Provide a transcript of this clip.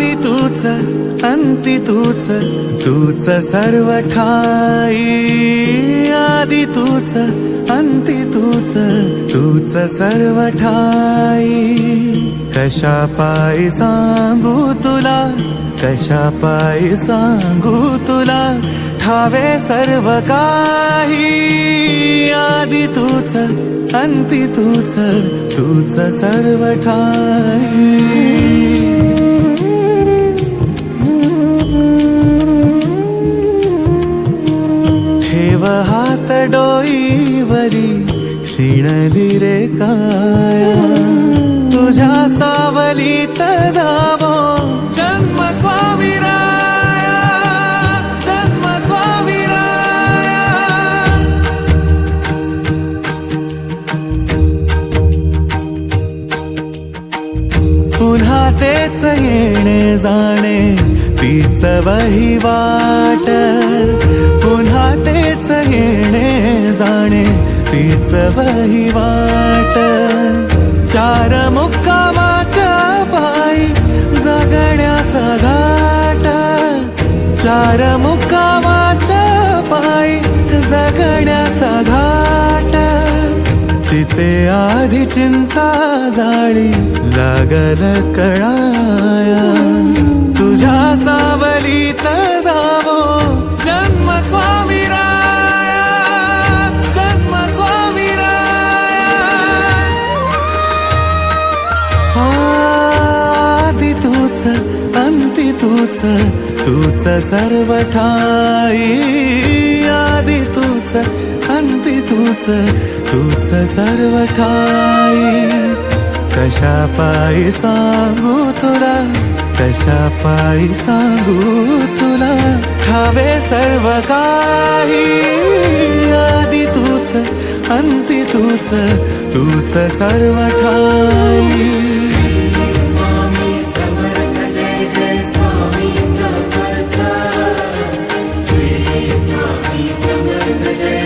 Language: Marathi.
आदि तूच अंती तूच, तूच सर्व ठाई। आदि तूच अंती तूच, तूच सर्व ठाई। कशा पायी सांगू तुला, कशा पायी सांगू तुला, ठावे सर्व काही। आदि तूच अंती तूच, तूच सर्व ठाई। ठेव हात डोईवरी, क्षीणली रे काया। तुझ्या सावलीत जावो जन्म स्वामीराया, जन्म स्वामीराया। पुन्हा तेच येणे जाणे, तीच वहिवाट। पुन्हा तेच येणे जाणे, तीच वहिवाट। चार मुक्कामाच्या पायी जगण्याचा घाट, चार मुक्कामाच्या पायी जगण्याचा घाट। चिते आधी चिंता जाळी लागल कळाया, तुझ्या सावलीत जावो जन्म स्वामीराया, जन्म स्वामीराया। आदि तूच अंती तूच, तूच सर्व ठाई। आदि तूच अंती तूच, तूच सर्व ठाई। कशा पायी सांगू तुला, कशा पायी सांगू तुला, ठावे सर्व काही। आदि तूच अंती तूच, तूच सर्व ठाई। जय